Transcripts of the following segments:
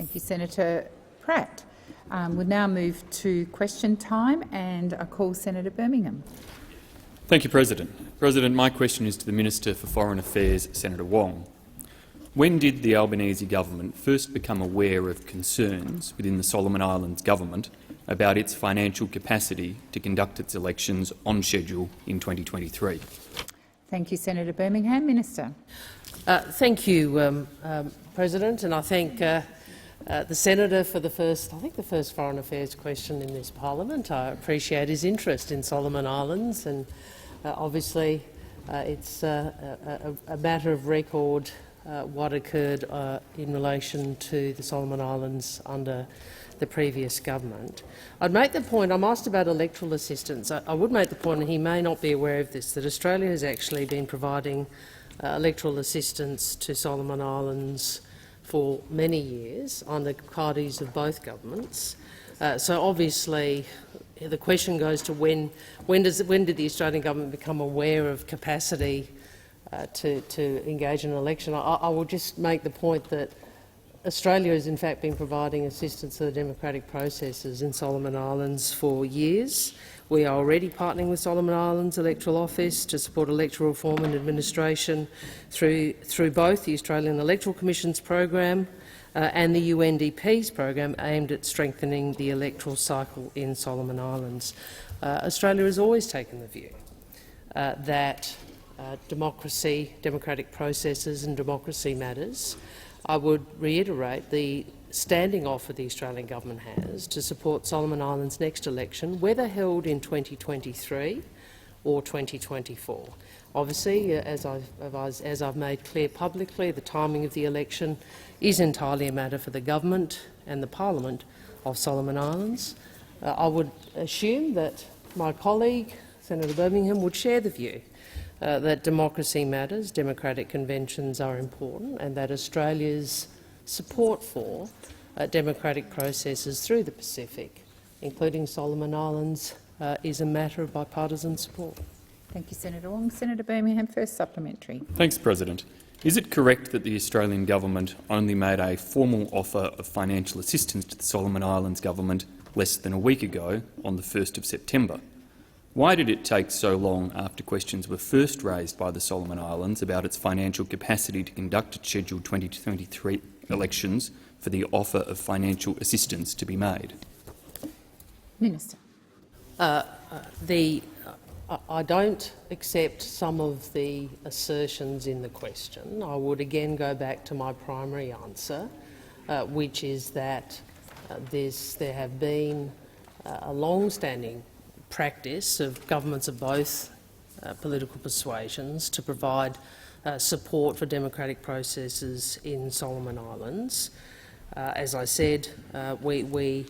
Thank you, Senator Pratt. We'll now move to question time, and I call Senator Birmingham. Thank you, President. President, my question is to the Minister for Foreign Affairs, Senator Wong. When did the Albanese government first become aware of concerns within the Solomon Islands government about its financial capacity to conduct its elections on schedule in 2023? Thank you, Senator Birmingham. Minister. Thank you, President, and I thank the Senator for the first foreign affairs question in this parliament. I appreciate his interest in Solomon Islands, and obviously it's a matter of record what occurred in relation to the Solomon Islands under the previous government. I'd make the point, I'm asked about electoral assistance. I would make the point, and he may not be aware of this, that Australia has actually been providing electoral assistance to Solomon Islands for many years under parties of both governments. So obviously the question goes to when did the Australian government become aware of capacity to engage in an election. I will just make the point that Australia has in fact been providing assistance to the democratic processes in Solomon Islands for years. We are already partnering with Solomon Islands Electoral Office to support electoral reform and administration through both the Australian Electoral Commission's program and the UNDP's program aimed at strengthening the electoral cycle in Solomon Islands. Australia has always taken the view that democracy, democratic processes and democracy matters. I would reiterate the standing offer the Australian government has to support Solomon Islands' next election, whether held in 2023 or 2024. Obviously, as I've made clear publicly, the timing of the election is entirely a matter for the government and the Parliament of Solomon Islands. I would assume that my colleague, Senator Birmingham, would share the view that democracy matters, democratic conventions are important, and that Australia's support for democratic processes through the Pacific, including Solomon Islands, is a matter of bipartisan support. Thank you, Senator Wong. Senator Birmingham, first supplementary. Thanks, President. Is it correct that the Australian government only made a formal offer of financial assistance to the Solomon Islands government less than a week ago, on the 1st of September? Why did it take so long after questions were first raised by the Solomon Islands about its financial capacity to conduct its scheduled 2023 elections for the offer of financial assistance to be made? Minister. I don't accept some of the assertions in the question. I would again go back to my primary answer, which is that there have been a long-standing practice of governments of both political persuasions to provide support for democratic processes in Solomon Islands. As I said, we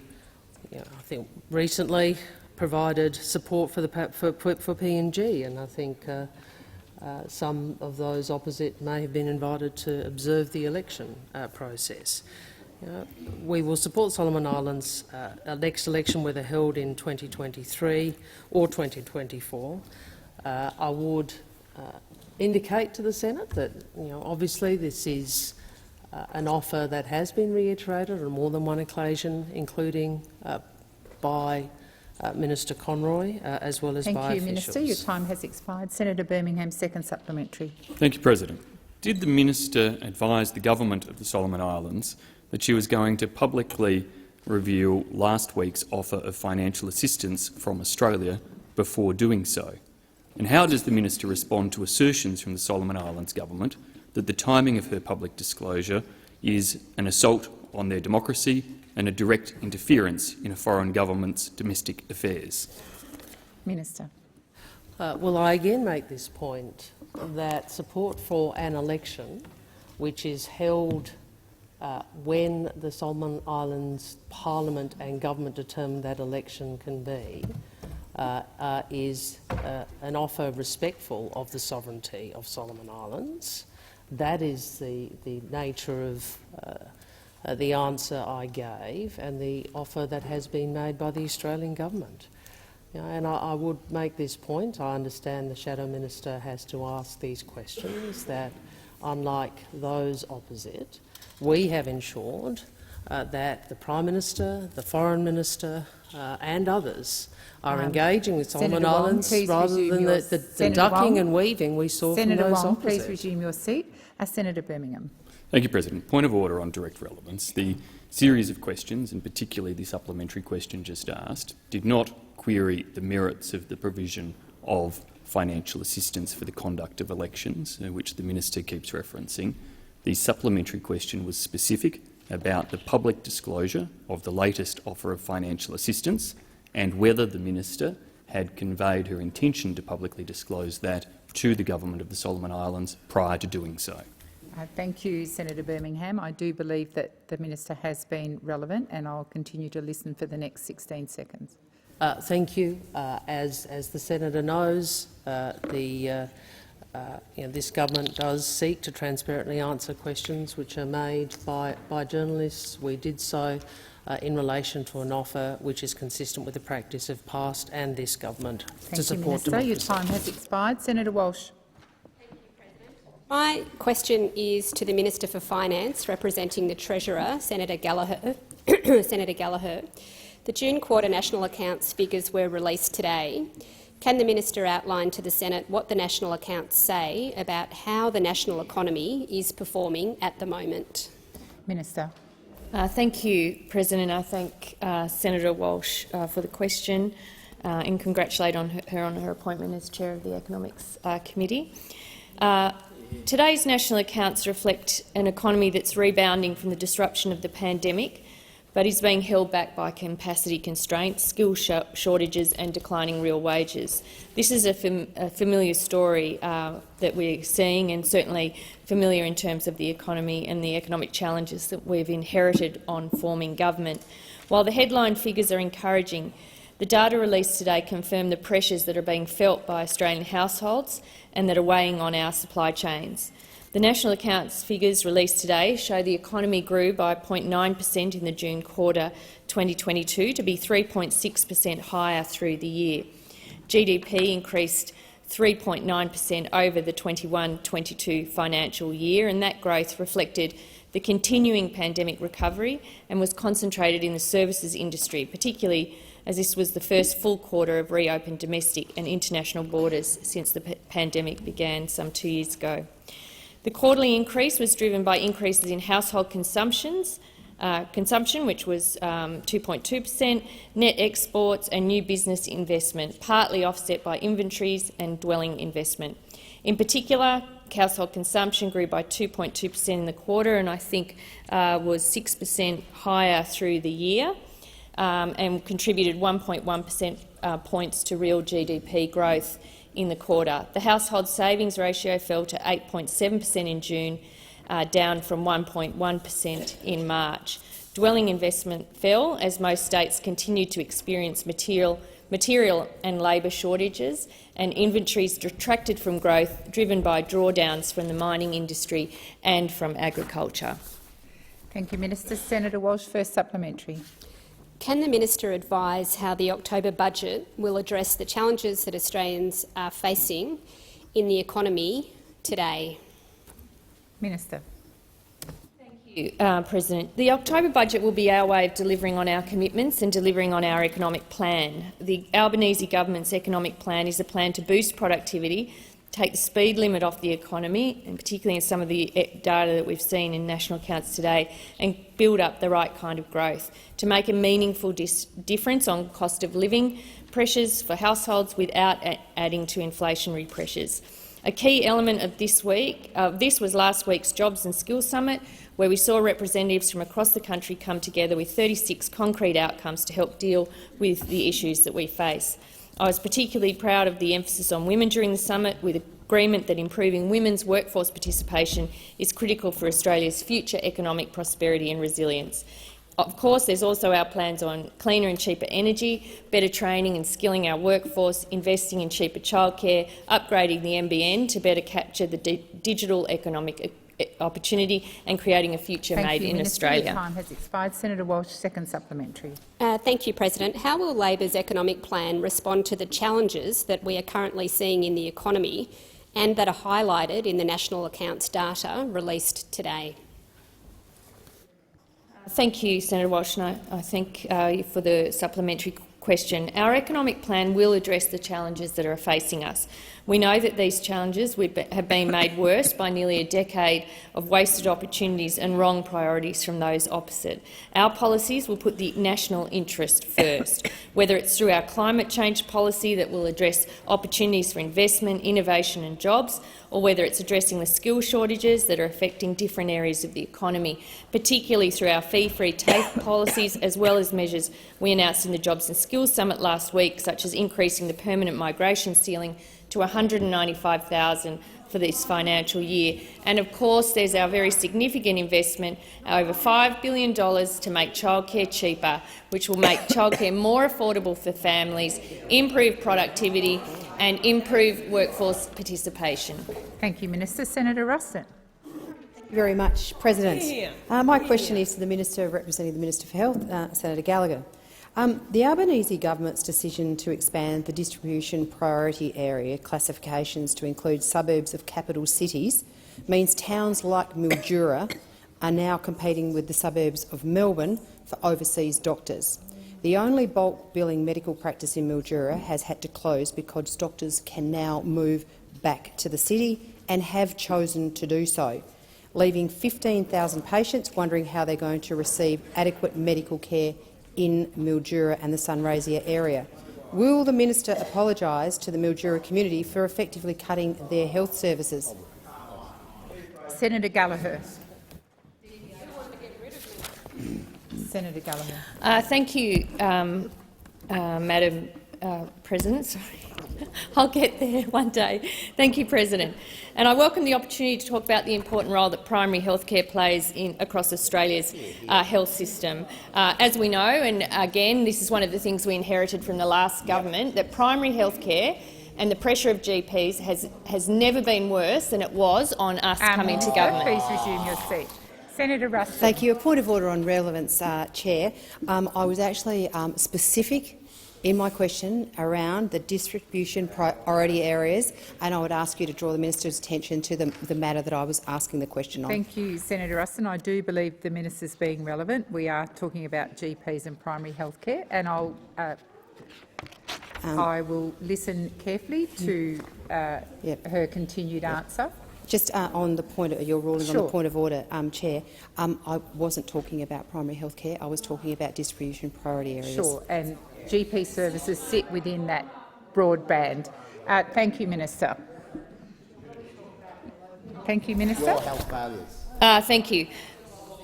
I think recently provided support for PNG, and I think some of those opposite may have been invited to observe the election process. We will support Solomon Islands' next election, whether held in 2023 or 2024. I would indicate to the Senate that obviously this is an offer that has been reiterated on more than one occasion, including by Minister Conroy as well as by officials. Thank you, Minister. Your time has expired. Senator Birmingham, second supplementary. Thank you, President. Did the Minister advise the government of the Solomon Islands that she was going to publicly reveal last week's offer of financial assistance from Australia before doing so? And how does the Minister respond to assertions from the Solomon Islands government that the timing of her public disclosure is an assault on their democracy and a direct interference in a foreign government's domestic affairs? Minister. Well, I again make this point that support for an election which is held when the Solomon Islands Parliament and government determine that election can be, is an offer respectful of the sovereignty of Solomon Islands. That is the nature of the answer I gave and the offer that has been made by the Australian government. And I would make this point. I understand the Shadow Minister has to ask these questions, that unlike those opposite, we have ensured that the Prime Minister, the Foreign Minister and others are engaging with Solomon Senator Wong, Islands please rather resume than your- the Senator ducking Wong. and weaving we saw Senator from those Wong, opposite. please resume your seat. Senator Birmingham. Thank you, President. Point of order on direct relevance. The series of questions, and particularly the supplementary question just asked, did not query the merits of the provision of financial assistance for the conduct of elections, which the minister keeps referencing. The supplementary question was specific about the public disclosure of the latest offer of financial assistance and whether the minister had conveyed her intention to publicly disclose that to the government of the Solomon Islands prior to doing so. Thank you, Senator Birmingham. I do believe that the minister has been relevant, and I'll continue to listen for the next 16 seconds. Thank you. As the senator knows, this government does seek to transparently answer questions which are made by journalists. We did so in relation to an offer which is consistent with the practice of past and this government to support Thank you, Minister. Your democracy. time has expired. Senator Walsh. My question is to the Minister for Finance, representing the Treasurer, Senator Gallagher. Senator Gallagher. The June quarter national accounts figures were released today. Can the minister outline to the Senate what the national accounts say about how the national economy is performing at the moment? Minister. Thank you, President. I thank Senator Walsh for the question and congratulate her on her appointment as Chair of the Economics Committee. Today's national accounts reflect an economy that's rebounding from the disruption of the pandemic, but is being held back by capacity constraints, skill shortages and declining real wages. This is a familiar story that we're seeing, and certainly familiar in terms of the economy and the economic challenges that we've inherited on forming government. While the headline figures are encouraging, the data released today confirm the pressures that are being felt by Australian households and that are weighing on our supply chains. The national accounts figures released today show the economy grew by 0.9% in the June quarter 2022 to be 3.6% higher through the year. GDP increased 3.9% over the 21-22 financial year, and that growth reflected the continuing pandemic recovery and was concentrated in the services industry, particularly as this was the first full quarter of reopened domestic and international borders since the pandemic began some 2 years ago. The quarterly increase was driven by increases in household consumption, which was 2.2%, net exports and new business investment, partly offset by inventories and dwelling investment. In particular, household consumption grew by 2.2% in the quarter and I think was 6% higher through the year, and contributed 1.1% points to real GDP growth in the quarter. The household savings ratio fell to 8.7% in June, down from 1.1% in March. Dwelling investment fell as most states continued to experience material and labour shortages, and inventories detracted from growth, driven by drawdowns from the mining industry and from agriculture. Thank you, Minister. Senator Walsh, first supplementary. Can the minister advise how the October budget will address the challenges that Australians are facing in the economy today? Minister. President. The October budget will be our way of delivering on our commitments and delivering on our economic plan. The Albanese government's economic plan is a plan to boost productivity, take the speed limit off the economy, and particularly in some of the data that we've seen in national accounts today, and build up the right kind of growth to make a meaningful difference on cost of living pressures for households without adding to inflationary pressures. A key element of this was last week's Jobs and Skills Summit, where we saw representatives from across the country come together with 36 concrete outcomes to help deal with the issues that we face. I was particularly proud of the emphasis on women during the summit, with agreement that improving women's workforce participation is critical for Australia's future economic prosperity and resilience. Of course, there's also our plans on cleaner and cheaper energy, better training and skilling our workforce, investing in cheaper childcare, upgrading the NBN to better capture the digital economic opportunity and creating a future made in Australia. Your time has expired. Senator Walsh, second supplementary. Thank you, President. How will Labor's economic plan respond to the challenges that we are currently seeing in the economy and that are highlighted in the national accounts data released today? Thank you, Senator Walsh, and I thank you for the supplementary question. Our economic plan will address the challenges that are facing us. We know that these challenges have been made worse by nearly a decade of wasted opportunities and wrong priorities from those opposite. Our policies will put the national interest first, whether it's through our climate change policy that will address opportunities for investment, innovation and jobs, or whether it's addressing the skill shortages that are affecting different areas of the economy, particularly through our fee-free TAFE policies, as well as measures we announced in the Jobs and Skills Summit last week, such as increasing the permanent migration ceiling to 195,000 for this financial year. And of course, there's our very significant investment, over $5 billion to make childcare cheaper, which will make childcare more affordable for families, improve productivity and improve workforce participation. Thank you, Minister. Senator Ruston. Thank you very much, President. My question is to the Minister representing the Minister for Health, Senator Gallagher. The Albanese government's decision to expand the distribution priority area classifications to include suburbs of capital cities means towns like Mildura are now competing with the suburbs of Melbourne for overseas doctors. The only bulk billing medical practice in Mildura has had to close because doctors can now move back to the city and have chosen to do so, leaving 15,000 patients wondering how they're going to receive adequate medical care in Mildura and the Sunraysia area. Will the minister apologise to the Mildura community for effectively cutting their health services? Senator Gallagher. Senator Gallagher. Thank you, Madam President. Sorry. I'll get there one day. Thank you, President. And I welcome the opportunity to talk about the important role that primary health care plays across Australia's health system. As we know, and again, this is one of the things we inherited from the last government, that primary health care and the pressure of GPs has never been worse than it was on us coming to government. Please resume your seat. Senator Ruston. Thank you. A point of order on relevance, Chair. I was actually specific in my question around the distribution priority areas, and I would ask you to draw the minister's attention to the matter that I was asking the question on. Thank you, Senator Ruston. I do believe the minister's being relevant. We are talking about GPs and primary health care, and I will listen carefully to her continued answer. Just on the point of your ruling Sure. on the point of order, Chair, I wasn't talking about primary health care. I was talking about distribution priority areas. Sure, and GP services sit within that broad band. Thank you, Minister. Thank you, Minister. Thank you.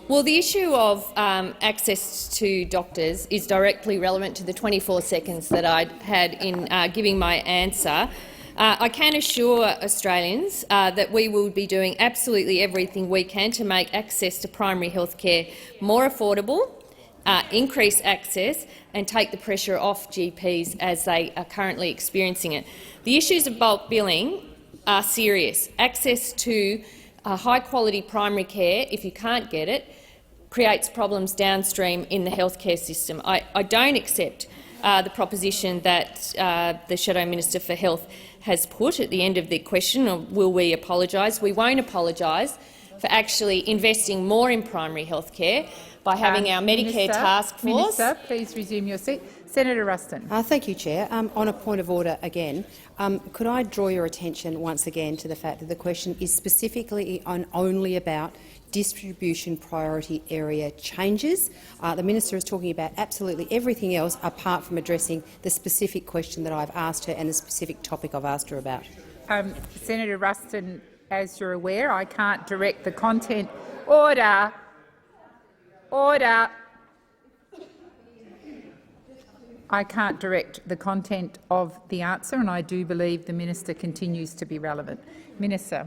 Well, the issue of access to doctors is directly relevant to the 24 seconds that I had in giving my answer. I can assure Australians that we will be doing absolutely everything we can to make access to primary health care more affordable, increase access and take the pressure off GPs as they are currently experiencing it. The issues of bulk billing are serious. Access to high-quality primary care, if you can't get it, creates problems downstream in the healthcare system. I don't accept the proposition that the Shadow Minister for Health has put at the end of the question, or will we apologise? We won't apologise for actually investing more in primary health care by having our Medicare task force. Minister, please resume your seat. Senator Ruston. Thank you, Chair. On a point of order again, could I draw your attention once again to the fact that the question is specifically only about distribution priority area changes. The minister is talking about absolutely everything else apart from addressing the specific question that I've asked her and the specific topic I've asked her about. Senator Ruston, as you're aware, I can't direct the content. Order. Order. I can't direct the content of the answer, and I do believe the minister continues to be relevant. Minister.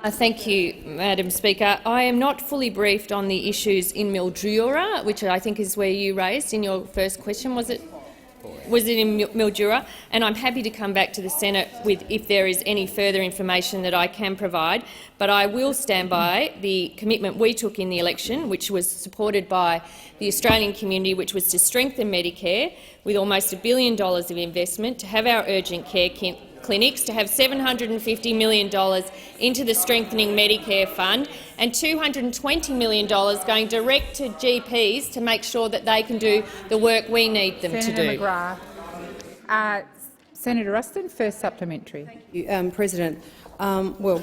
Thank you, Madam Speaker. I am not fully briefed on the issues in Mildura, which I think is where you raised in your first question. Was it in Mildura? And I'm happy to come back to the Senate if there is any further information that I can provide. But I will stand by the commitment we took in the election, which was supported by the Australian community, which was to strengthen Medicare with almost $1 billion of investment, to have our urgent care clinics, to have $750 million into the Strengthening Medicare Fund, and $220 million going direct to GPs to make sure that they can do the work we need them to Senator do. McGrath. Senator Ruston, first supplementary. Thank you, President. Well,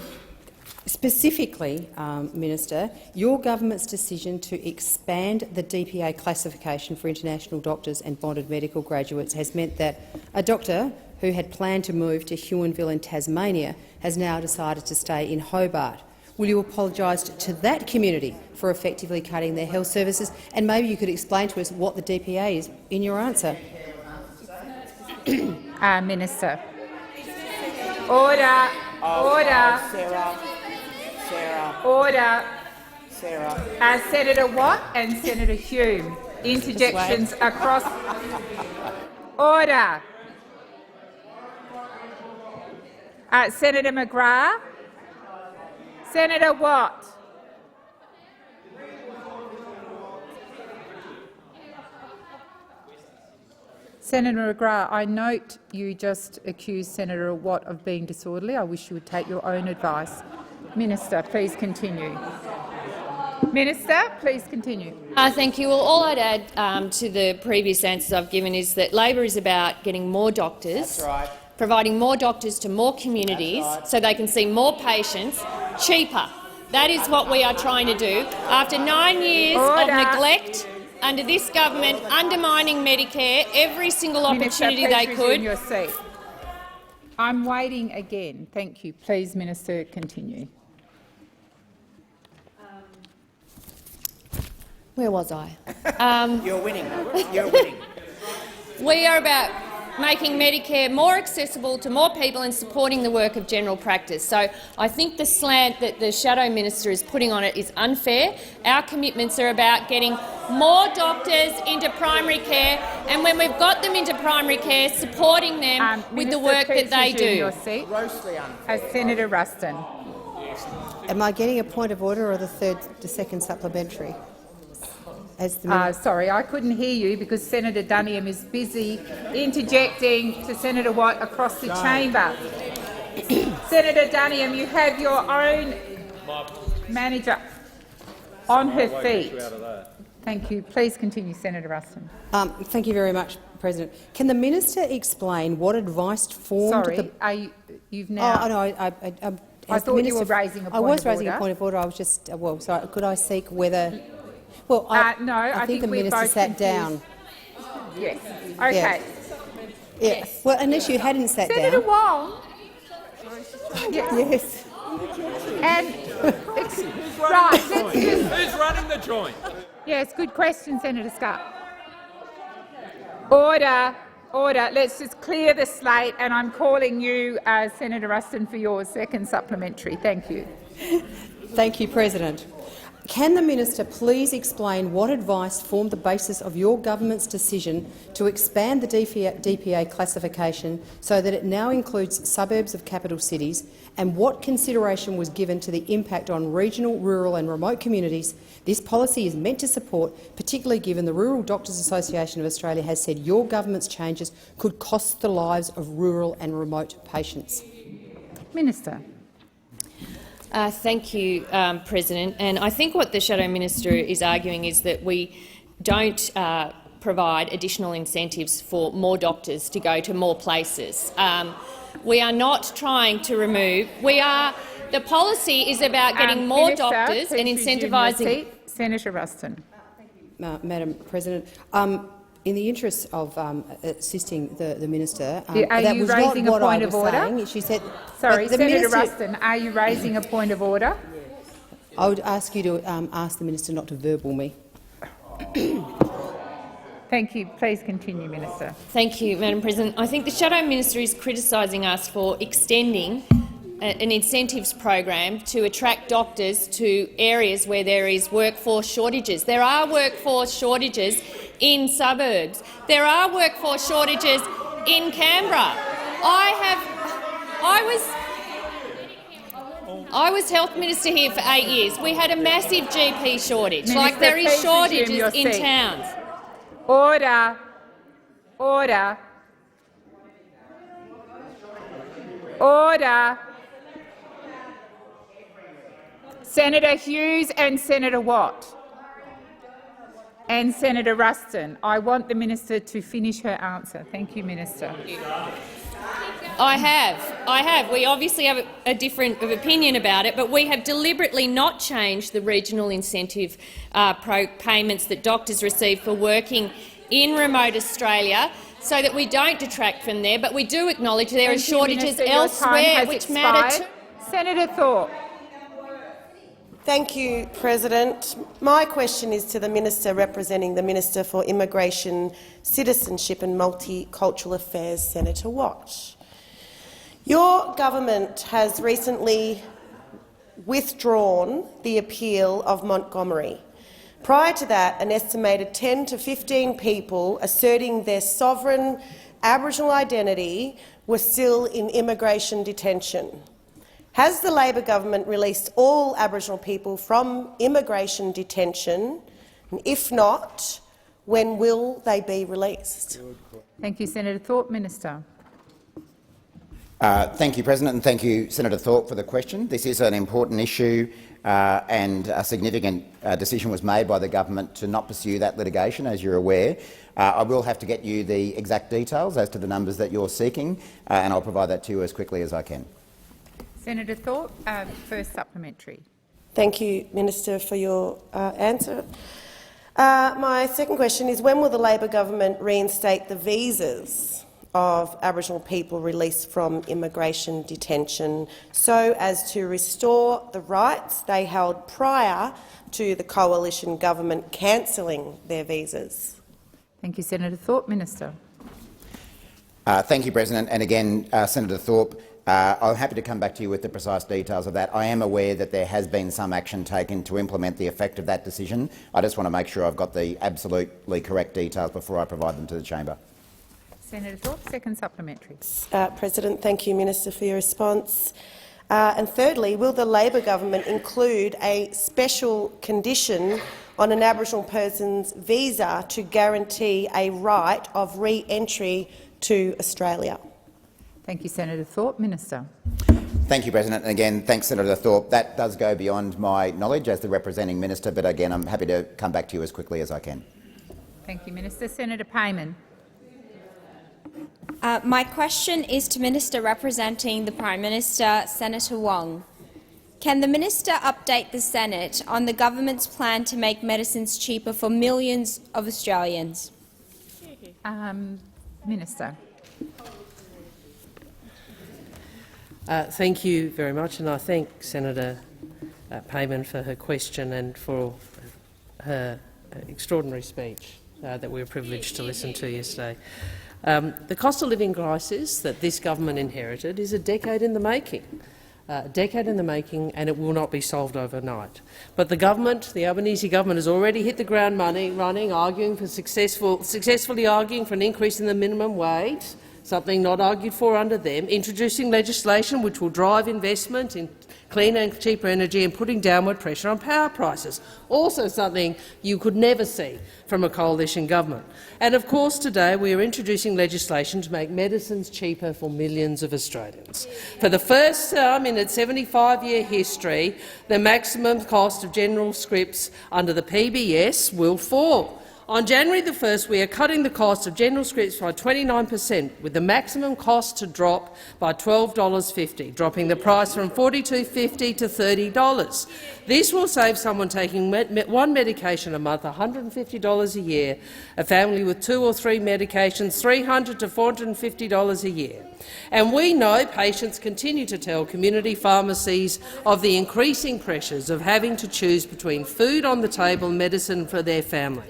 specifically, Minister, your government's decision to expand the DPA classification for international doctors and bonded medical graduates has meant that a doctor who had planned to move to Huonville in Tasmania has now decided to stay in Hobart. Will you apologise to that community for effectively cutting their health services? And maybe you could explain to us what the DPA is in your answer. Minister. Order. Order. Sarah. Order. Sarah. Senator Watt and Senator Hume. Interjections across. Order. Senator McGrath. Senator Watt. Senator McGrath, I note you just accused Senator Watt of being disorderly. I wish you would take your own advice. Minister, please continue. Minister, please continue. Thank you. Well, all I'd add to the previous answers I've given is that Labor is about getting more doctors, That's right. providing more doctors to more communities so they can see more patients cheaper. That is what we are trying to do. After 9 years of Order. neglect under this government, undermining Medicare every single opportunity Minister, they please could. resume your seat. I'm waiting again. Thank you. Please, Minister, continue. Where was I? You're winning. You're winning. We are about making Medicare more accessible to more people and supporting the work of general practice. So I think the slant that the Shadow Minister is putting on it is unfair. Our commitments are about getting more doctors into primary care, and when we've got them into primary care, supporting them with the Minister, work please that they resume do. your seat. Grossly unfair. Senator Ruston. Am I getting a point of order or the second supplementary? As the Sorry, I couldn't hear you because Senator Duniam is busy interjecting to Senator Watt across the chamber. Senator Duniam, you have your own manager on her feet. Thank you. Please continue, Senator Ruston. Thank you very much, President. Can the minister explain what advice formed Sorry, the... you've now... Oh, no, I thought you were raising a point of order. I was raising a point of order. I was just... well, sorry, could I seek whether... Well, no, I think the we're minister both sat confused. down. Yes. Okay. Yeah. Well, unless you hadn't sat Senator down. Wong. Yes. And right, let's just... Who's running the joint? Yes, good question, Senator Scott. Order. Order. Let's just clear the slate, and I'm calling you, Senator Ruston, for your second supplementary. Thank you. Thank you, President. Can the minister please explain what advice formed the basis of your government's decision to expand the DPA classification so that it now includes suburbs of capital cities, and what consideration was given to the impact on regional, rural and remote communities this policy is meant to support, particularly given the Rural Doctors Association of Australia has said your government's changes could cost the lives of rural and remote patients? Minister. Thank you, President. And I think what the Shadow Minister is arguing is that we don't provide additional incentives for more doctors to go to more places. We are not trying to remove. The policy is about getting more Minister, doctors and please resume your incentivising. seat. Senator Ruston. Madam President, in the interest of assisting the minister, Are that you was raising not a what point I of was order? saying. She said, Sorry, the Senator minister, Ruston, are you raising a point of order? I would ask you to ask the minister not to verbal me. Thank you. Please continue, Minister. Thank you, Madam President. I think the Shadow Minister is criticising us for extending an incentives program to attract doctors to areas where there is workforce shortages. There are workforce shortages in suburbs. There are workforce shortages in Canberra. I was Health Minister here for 8 years. We had a massive GP shortage. Minister, There is please resume your shortages in seat. towns. Order. Order. Order. Senator Hughes and Senator Watt and Senator Ruston. I want the minister to finish her answer. Thank you, Minister. I have. We obviously have a different opinion about it, but we have deliberately not changed the regional incentive payments that doctors receive for working in remote Australia, so that we don't detract from there. But we do acknowledge there are shortages elsewhere which matter too. Senator Thorpe. Thank you, President. My question is to the Minister representing the Minister for Immigration, Citizenship and Multicultural Affairs, Senator Watt. Your government has recently withdrawn the appeal of Montgomery. Prior to that, an estimated 10 to 15 people asserting their sovereign Aboriginal identity were still in immigration detention. Has the Labor government released all Aboriginal people from immigration detention? And if not, when will they be released? Thank you, Senator Thorpe. Minister. Thank you, President, and thank you, Senator Thorpe, for the question. This is an important issue, and a significant decision was made by the government to not pursue that litigation, as you're aware. I will have to get you the exact details as to the numbers that you're seeking, and I'll provide that to you as quickly as I can. Senator Thorpe, first supplementary. Thank you, Minister, for your answer. My second question is, when will the Labor government reinstate the visas of Aboriginal people released from immigration detention so as to restore the rights they held prior to the coalition government cancelling their visas? Thank you, Senator Thorpe. Minister. Thank you, President. And again, Senator Thorpe, I'm happy to come back to you with the precise details of that. I am aware that there has been some action taken to implement the effect of that decision. I just want to make sure I've got the absolutely correct details before I provide them to the chamber. Senator Thorpe, second supplementary. President, thank you, Minister, for your response. And thirdly, will the Labor government include a special condition on an Aboriginal person's visa to guarantee a right of re-entry to Australia? Thank you, Senator Thorpe. Minister. Thank you, President. And again, thanks, Senator Thorpe. That does go beyond my knowledge as the representing minister, but again, I'm happy to come back to you as quickly as I can. Thank you, Minister. Senator Payman. My question is to Minister representing the Prime Minister, Senator Wong. Can the Minister update the Senate on the government's plan to make medicines cheaper for millions of Australians? Minister. Thank you very much, and I thank Senator Payman for her question and for her extraordinary speech that we were privileged to listen to yesterday. The cost of living crisis that this government inherited is a decade in the making. And it will not be solved overnight. But the government, the Albanese government, has already hit the ground running, successfully arguing for an increase in the minimum wage, something not argued for under them, introducing legislation which will drive investment in cleaner and cheaper energy and putting downward pressure on power prices, also something you could never see from a coalition government. And of course today we are introducing legislation to make medicines cheaper for millions of Australians. For the first time in its 75-year history, the maximum cost of general scripts under the PBS will fall. On January the 1st, we are cutting the cost of general scripts by 29%, with the maximum cost to drop by $12.50, dropping the price from $42.50 to $30. This will save someone taking one medication a month $150 a year, a family with 2 or 3 medications $300 to $450 a year. And we know patients continue to tell community pharmacies of the increasing pressures of having to choose between food on the table and medicine for their family.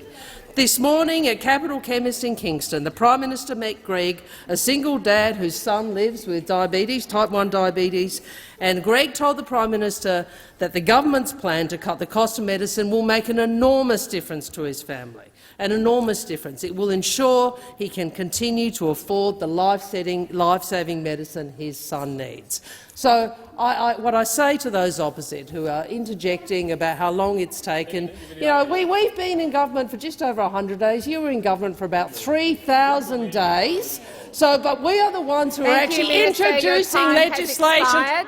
This morning at Capital Chemist in Kingston, the Prime Minister met Greg, a single dad whose son lives with diabetes, type 1 diabetes, and Greg told the Prime Minister that the government's plan to cut the cost of medicine will make an enormous difference to his family. An enormous difference. It will ensure he can continue to afford the life-saving medicine his son needs. So what I say to those opposite who are interjecting about how long it's taken, we've been in government for just over 100 days. You were in government for about 3,000 days. But we are the ones who are actually introducing legislation.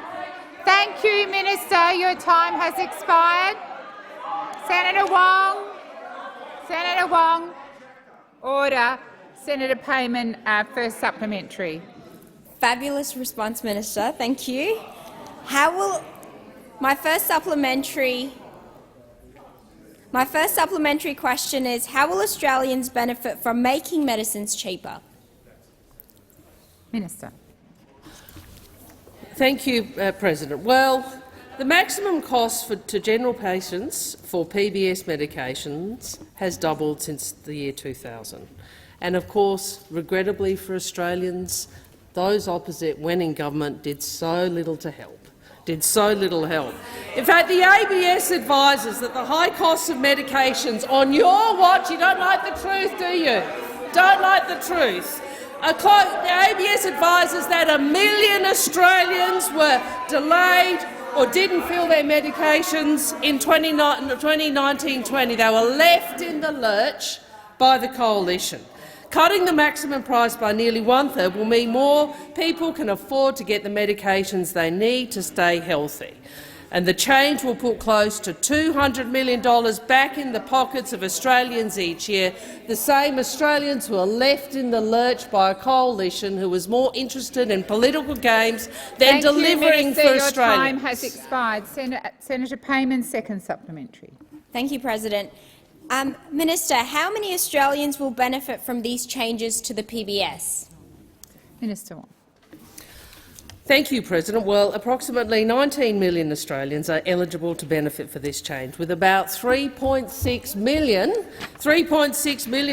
Thank you, Minister. Your time has expired. Senator Wong. Senator Wong. Order. Senator Payman, first supplementary. Fabulous response, Minister. Thank you. My first supplementary question is, how will Australians benefit from making medicines cheaper? Minister. Thank you, President. Well, the maximum cost to general patients for PBS medications has doubled since the year 2000. And of course, regrettably for Australians, those opposite when in government did so little to help. In fact, the ABS advises that the high costs of medications on your watch— you don't like the truth, do you? Don't like the truth. The ABS advises that 1 million Australians were delayed or didn't fill their medications in 2019-20. They were left in the lurch by the coalition. Cutting the maximum price by nearly 1/3 will mean more people can afford to get the medications they need to stay healthy. And the change will put close to $200 million back in the pockets of Australians each year, the same Australians who are left in the lurch by a coalition who is more interested in political games than delivering for Australians. Your time has expired. Senator Payman, second supplementary. Thank you, President. Minister, how many Australians will benefit from these changes to the PBS? Minister Wong. Thank you, President. Well, approximately 19 million Australians are eligible to benefit for this change, with about 3.6 million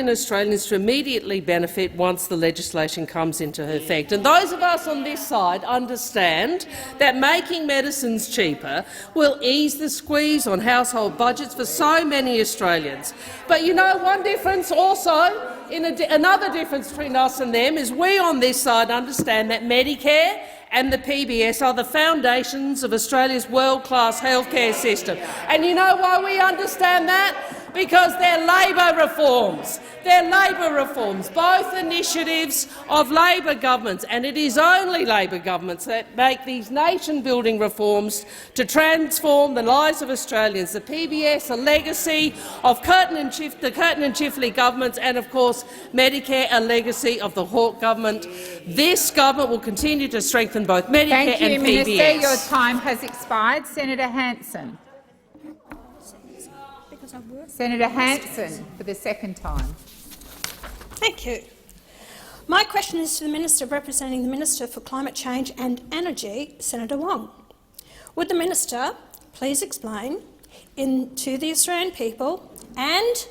Australians to immediately benefit once the legislation comes into effect. And those of us on this side understand that making medicines cheaper will ease the squeeze on household budgets for so many Australians. But you know, one difference also, another difference between us and them, is we on this side understand that Medicare and the PBS are the foundations of Australia's world-class healthcare system. And you know why we understand that? Because they're Labor reforms. They're Labor reforms, both initiatives of Labor governments, and it is only Labor governments that make these nation-building reforms to transform the lives of Australians. The PBS, a legacy of the Curtin and Chifley governments, and of course Medicare, a legacy of the Hawke government. This government will continue to strengthen both Medicare and PBS. Minister. Your time has expired. Senator Hanson. Senator Hanson for the second time. Thank you. My question is to the Minister representing the Minister for Climate Change and Energy, Senator Wong. Would the Minister please explain to the Australian people and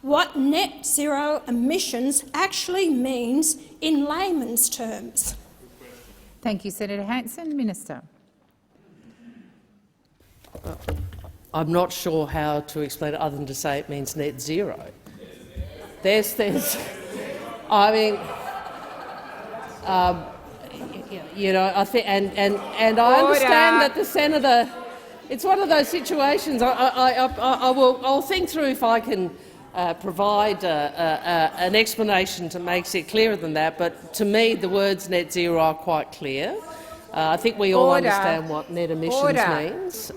what net zero emissions actually means in layman's terms? Thank you, Senator Hanson. Minister. I'm not sure how to explain it other than to say it means net zero. I think, and I understand that the senator. It's one of those situations. I'll think through if I can provide an explanation to make it clearer than that. But to me, the words net zero are quite clear. I think we all understand what net emissions means.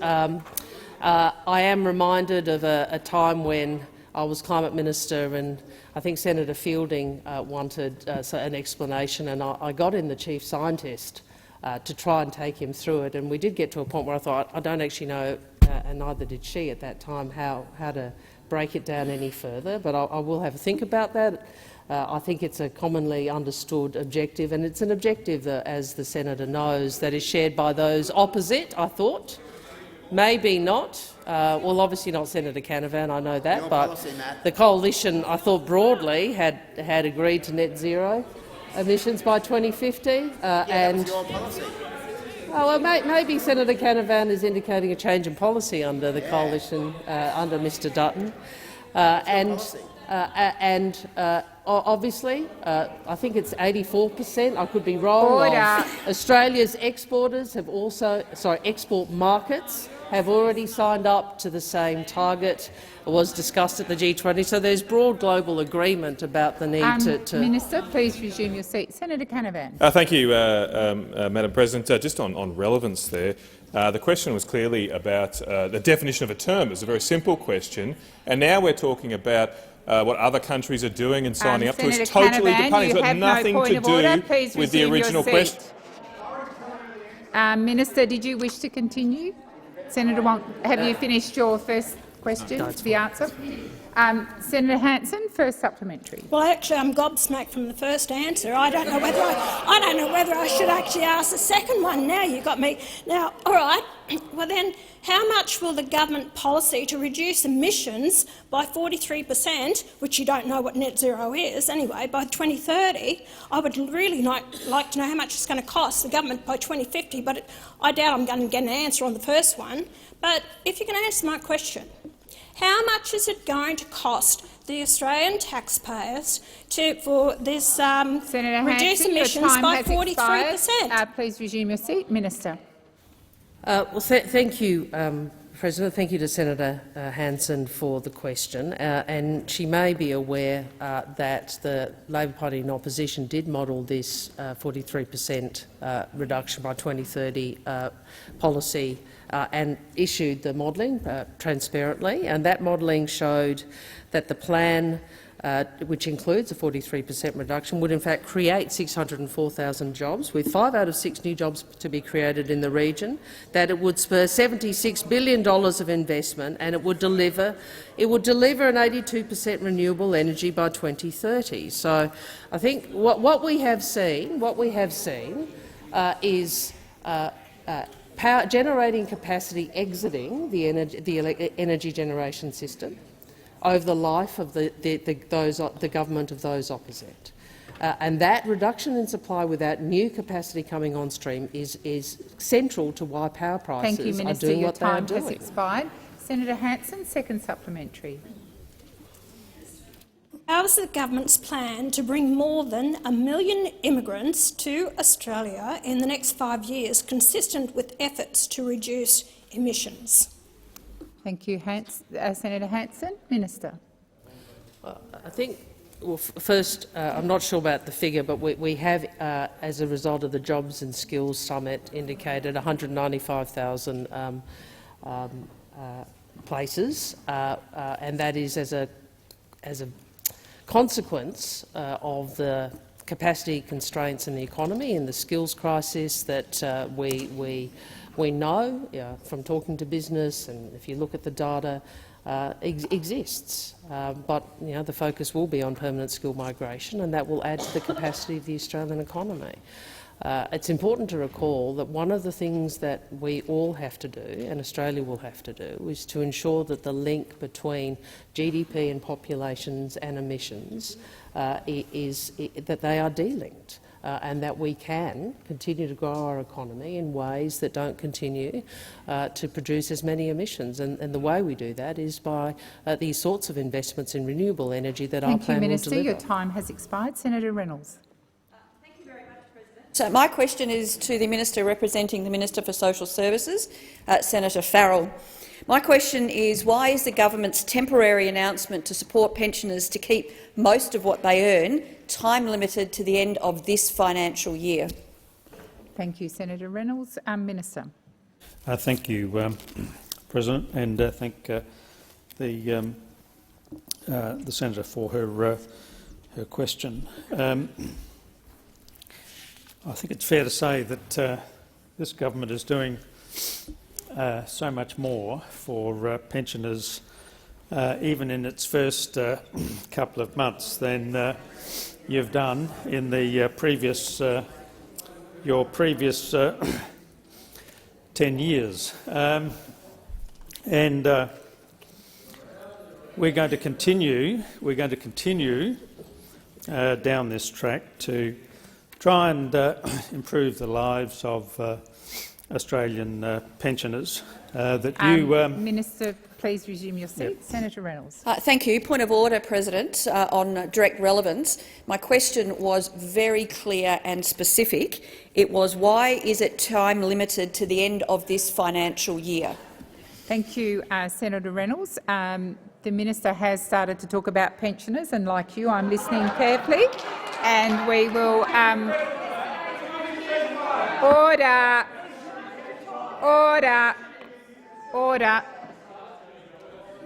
I am reminded of a time when I was Climate Minister and I think Senator Fielding wanted an explanation, and I got in the Chief Scientist to try and take him through it. And we did get to a point where I thought, I don't actually know, and neither did she at that time, how to break it down any further, but I will have a think about that. I think it's a commonly understood objective, and it's an objective that, as the senator knows, that is shared by those opposite, I thought. Maybe not. Well, obviously not Senator Canavan, I know that, but the coalition, I thought broadly, had agreed to net zero emissions by 2050. That was your policy. Well, maybe Senator Canavan is indicating a change in policy under the coalition, under Mr Dutton. Obviously, I think it's 84%. I could be wrong. Australia's exporters have export markets have already signed up to the same target. It was discussed at the G20, so there's broad global agreement about the need to— Minister, please resume your seat. Senator Canavan. Thank you, Madam President. Just on relevance there, the question was clearly about the definition of a term. It's a very simple question, and now we're talking about what other countries are doing and signing up to. It's totally departing. It's got nothing to do with the original question. Minister, did you wish to continue? Senator Wong, have you finished your first question, the answer? Senator Hanson, first supplementary. Well, actually, I'm gobsmacked from the first answer. I don't know whether I should actually ask the second one. Now you got me. Now, all right. Well then, how much will the government policy to reduce emissions by 43%, which you don't know what net zero is anyway, by 2030? I would really like to know how much it's going to cost the government by 2050, but I doubt I'm going to get an answer on the first one. But if you can answer my question, how much is it going to cost the Australian taxpayers for this reduce emissions by 43%? Please resume your seat. Minister. Thank you, President. Thank you to Senator Hanson for the question. And she may be aware that the Labor Party in opposition did model this 43% reduction by 2030 policy and issued the modelling transparently, and that modelling showed that the plan, which includes a 43% reduction, would in fact create 604,000 jobs, with 5 out of 6 new jobs to be created in the region, that it would spur $76 billion of investment, and it would deliver an 82% renewable energy by 2030. So I think what we have seen is generating capacity exiting the energy generation system over the life of the government of those opposite. And that reduction in supply without new capacity coming on stream is central to why power prices Thank you, Minister. are doing Your what they are time doing. has expired. Senator Hanson, second supplementary. How is the government's plan to bring more than 1 million immigrants to Australia in the next 5 years, consistent with efforts to reduce emissions? Thank you, Senator Hanson. Minister. I think, well, first, I'm not sure about the figure, but we have, as a result of the Jobs and Skills Summit, indicated 195,000 places, and that is as a consequence of the capacity constraints in the economy and the skills crisis that we know from talking to business, and if you look at the data, exists. But the focus will be on permanent skill migration, and that will add to the capacity of the Australian economy. It's important to recall that one of the things that we all have to do, and Australia will have to do, is to ensure that the link between GDP and populations and emissions that they are delinked, and that we can continue to grow our economy in ways that don't continue to produce as many emissions. And the way we do that is by these sorts of investments in renewable energy that our plan will deliver. Thank you, Minister. Your time has expired. Senator Reynolds. So my question is to the Minister representing the Minister for Social Services, Senator Farrell. My question is, why is the government's temporary announcement to support pensioners to keep most of what they earn time-limited to the end of this financial year? Thank you, Senator Reynolds. Minister. Thank you, President, and thank the senator for her question. I think it's fair to say that this government is doing so much more for pensioners, even in its first couple of months, than you've done in the your previous 10 years. And we're going to continue. We're going to continue down this track to try and improve the lives of Australian pensioners. Minister, please resume your seat. Yep. Senator Reynolds. Thank you. Point of order, President, on direct relevance. My question was very clear and specific. It was, why is it time limited to the end of this financial year? Thank you, Senator Reynolds. The minister has started to talk about pensioners, and like you, I'm listening carefully. And we will order.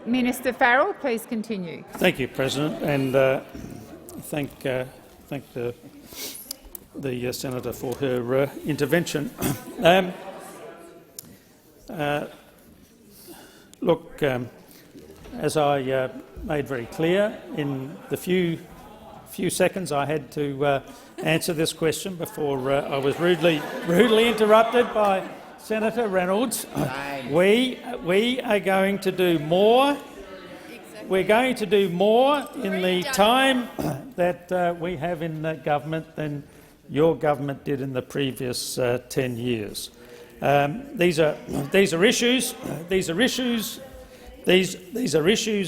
Minister Farrell, please continue. Thank you, President, and thank the senator for her intervention. Look, as I made very clear in the few seconds I had to answer this question before I was rudely interrupted by Senator Reynolds, we are going to do more. We're going to do more in the time that we have in government than your government did in the previous 10 years. These are issues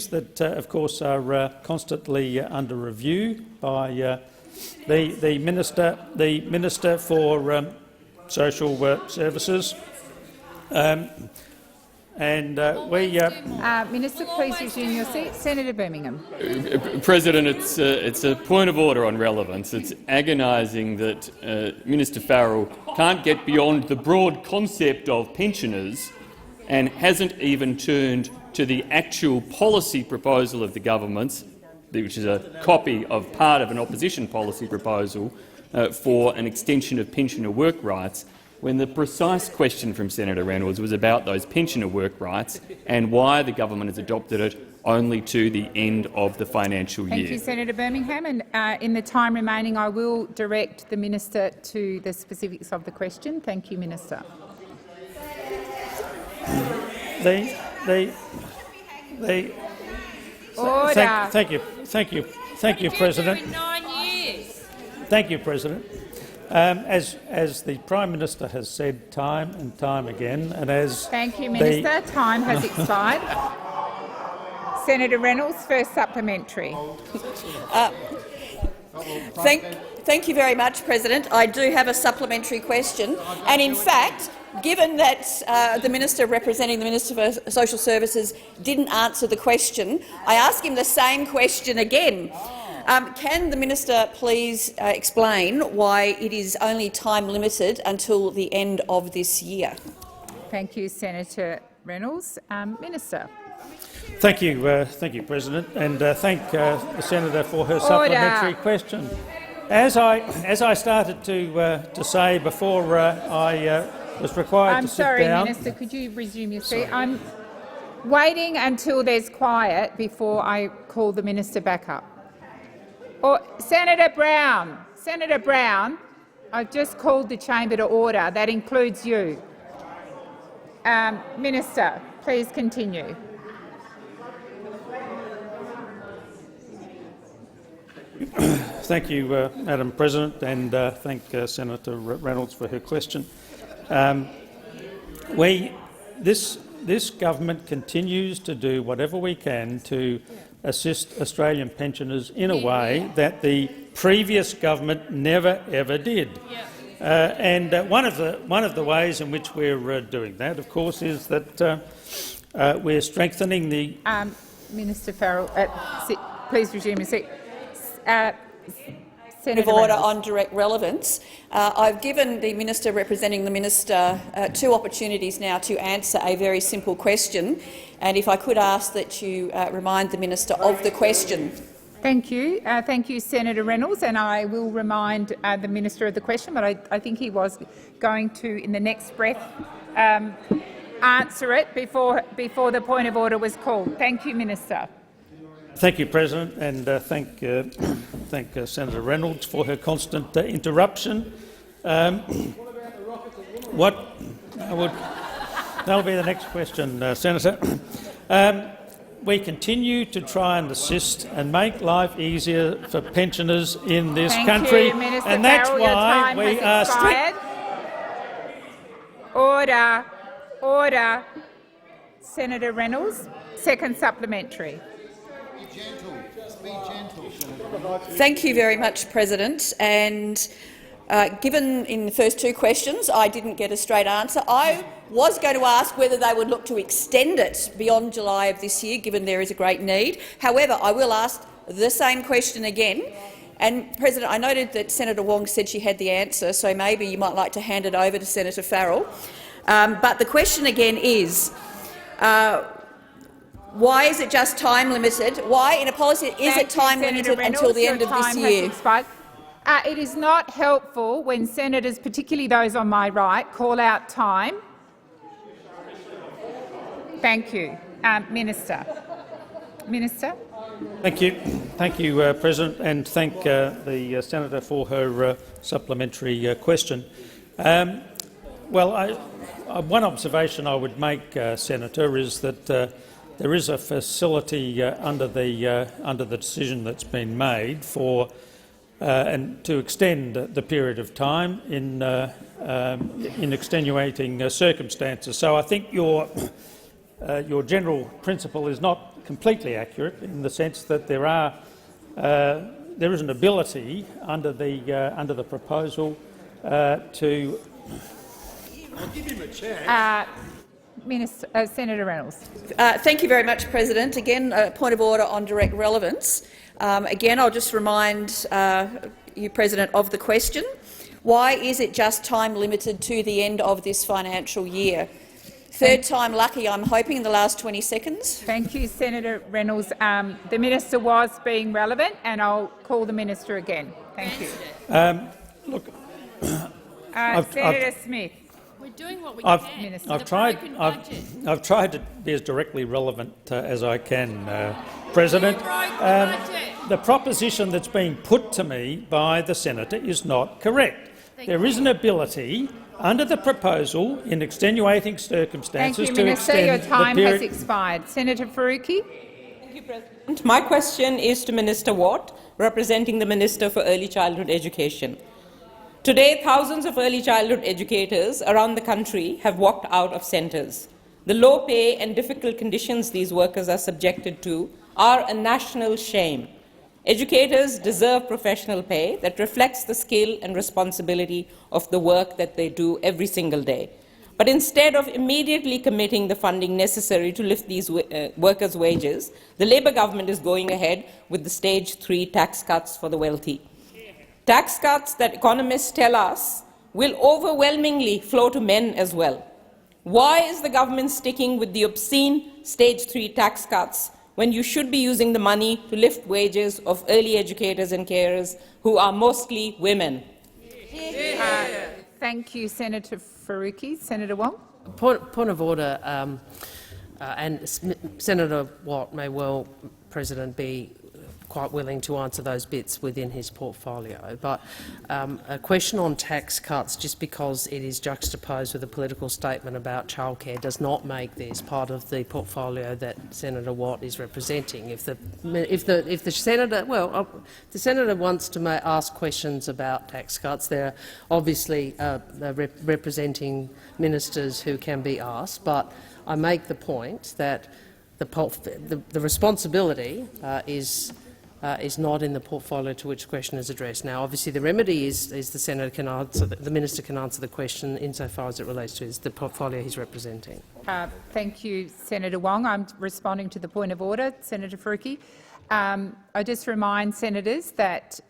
that, of course, are constantly under review by the Minister for Social Services. Minister, please resume your seat. Senator Birmingham. President, it's a point of order on relevance. It's agonising that Minister Farrell can't get beyond the broad concept of pensioners and hasn't even turned to the actual policy proposal of the government's, which is a copy of part of an opposition policy proposal for an extension of pensioner work rights, when the precise question from Senator Reynolds was about those pensioner work rights and why the government has adopted it only to the end of the financial year. Thank you, Senator Birmingham. And in the time remaining, I will direct the minister to the specifics of the question. Thank you, Minister. Order. Thank you, President. Thank you, President. As the Prime Minister has said time and time again, and as thank you, Minister. Time has expired. Senator Reynolds, first supplementary. Thank you very much, President. I do have a supplementary question, and in fact, given that the Minister representing the Minister for Social Services didn't answer the question, I ask him the same question again. Can the Minister please explain why it is only time limited until the end of this year? Thank you, Senator Reynolds. Minister. Thank you, President, and thank the senator for her supplementary question. As I started to say before I was required to sit down. I'm sorry, Minister. Could you resume your seat? I'm waiting until there's quiet before I call the minister back up. Senator Brown, I've just called the chamber to order. That includes you. Minister, please continue. Thank you, Madam President, and thank Senator Reynolds for her question. This government continues to do whatever we can to assist Australian pensioners in a way that the previous government never ever did. And one of the ways in which we're doing that, of course, is that we're strengthening the. Minister Farrell, please resume your seat. Of order on direct relevance. I've given the Minister representing the Minister two opportunities now to answer a very simple question, and if I could ask that you remind the Minister of the question. Thank you. Thank you, Senator Reynolds, and I will remind the Minister of the question, but I think he was going to, in the next breath, answer it before the point of order was called. Thank you, Minister. Thank you, President, and thank Senator Reynolds for her constant interruption. That'll be the next question, Senator. We continue to try and assist and make life easier for pensioners in this country, Minister and that's Farrell, why we are Order. Senator Reynolds, second supplementary. Thank you very much, President. And Given in the first two questions I didn't get a straight answer, I was going to ask whether they would look to extend it beyond July of this year, given there is a great need. However, I will ask the same question again. And, President, I noted that Senator Wong said she had the answer, so maybe you might like to hand it over to Senator Farrell. But the question again is, why is it just time limited? Why, in a policy, is it time limited until the end of this year? It is not helpful when senators, particularly those on my right, call out time. Thank you. Minister. Minister. Thank you, President, and thank the senator for her supplementary question. Well, one observation I would make, Senator, is that there is a facility under the decision that's been made for and to extend the period of time in extenuating circumstances. So I think your general principle is not completely accurate in the sense that there is an ability under the proposal to. I'll give him a chance. Senator Reynolds. Thank you very much, President. Again, a point of order on direct relevance. Again, I'll just remind you, President, of the question. Why is it just time limited to the end of this financial year? Third time lucky, I'm hoping, in the last 20 seconds. Thank you, Senator Reynolds. The minister was being relevant, and I'll call the minister again. Thank you. Look, Senator Smith. We're doing what we can. Minister. I've tried to be as directly relevant as I can, President. The proposition that's being put to me by the senator is not correct. There is an ability under the proposal in extenuating circumstances to Minister, extend your time has expired. Senator Faruqi. Thank you, President. My question is to Minister Watt, representing the Minister for Early Childhood Education. Today, thousands of early childhood educators around the country have walked out of centres. The low pay and difficult conditions these workers are subjected to are a national shame. Educators deserve professional pay that reflects the skill and responsibility of the work that they do every single day. But instead of immediately committing the funding necessary to lift these workers' wages, the Labour government is going ahead with the Stage 3 tax cuts for the wealthy. Tax cuts that economists tell us will overwhelmingly flow to men as well. Why is the government sticking with the obscene Stage 3 tax cuts when you should be using the money to lift wages of early educators and carers who are mostly women? Thank you, Senator Faruqi. Senator Wong. Point of order, and Senator Watt may well, President, be quite willing to answer those bits within his portfolio. But a question on tax cuts, just because it is juxtaposed with a political statement about childcare, does not make this part of the portfolio that Senator Watt is representing. If the senator wants to ask questions about tax cuts, there are obviously representing ministers who can be asked. But I make the point that the responsibility is not in the portfolio to which the question is addressed. Now, obviously, the remedy is the senator can answer, the minister can answer the question insofar as it relates to the portfolio he's representing. Thank you, Senator Wong. I'm responding to the point of order, Senator Faruqi. I just remind senators that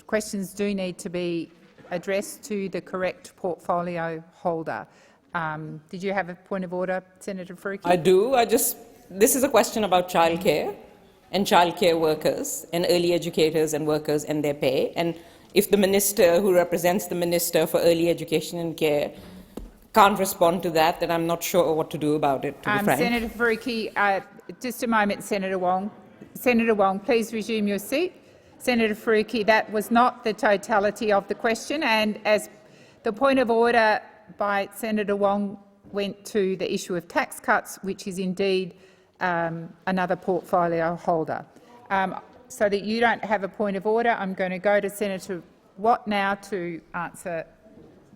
questions do need to be addressed to the correct portfolio holder. Did you have a point of order, Senator Faruqi? I do. This is a question about childcare and childcare workers and early educators and workers and their pay. And if the minister who represents the Minister for Early Education and Care can't respond to that, then I'm not sure what to do about it, to be frank. Senator Faruqi, just a moment, Senator Wong. Senator Wong, please resume your seat. Senator Faruqi, that was not the totality of the question, and as the point of order by Senator Wong went to the issue of tax cuts, which is indeed another portfolio holder. So that you don't have a point of order, I'm going to go to Senator Watt now to answer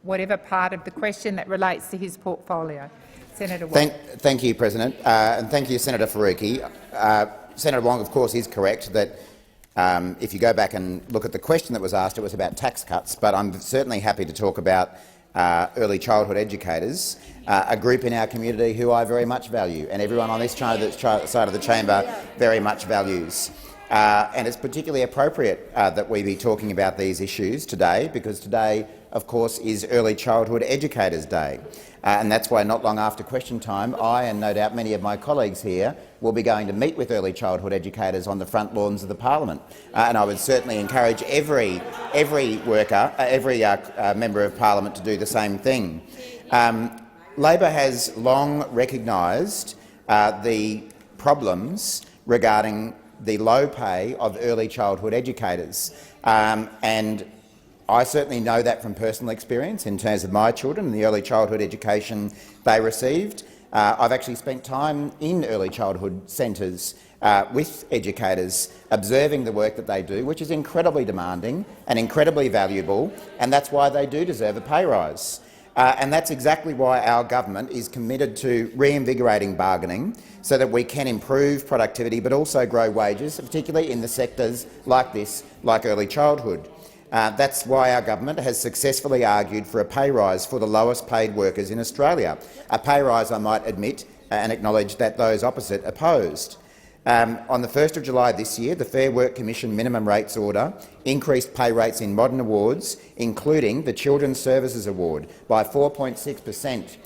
whatever part of the question that relates to his portfolio. Senator Watt. Thank you, President, and thank you, Senator Faruqi. Senator Wong, of course, is correct that If you go back and look at the question that was asked, it was about tax cuts, but I'm certainly happy to talk about early childhood educators, a group in our community who I very much value, and everyone on this side of the chamber very much values. And it's particularly appropriate that we be talking about these issues today, because today, of course, is Early Childhood Educators Day. And that's why not long after question time, I and no doubt many of my colleagues here will be going to meet with early childhood educators on the front lawns of the parliament. And I would certainly encourage every member of parliament to do the same thing. Labor has long recognised the problems regarding the low pay of early childhood educators, and I certainly know that from personal experience in terms of my children and the early childhood education they received. I've actually spent time in early childhood centres with educators, observing the work that they do, which is incredibly demanding and incredibly valuable, and that's why they do deserve a pay rise. And that's exactly why our government is committed to reinvigorating bargaining so that we can improve productivity but also grow wages, particularly in the sectors like this, like early childhood. That's why our government has successfully argued for a pay rise for the lowest paid workers in Australia, a pay rise I might admit and acknowledge that those opposite opposed. On the 1st of July this year, the Fair Work Commission minimum rates order increased pay rates in modern awards, including the Children's Services Award, by 4.6%,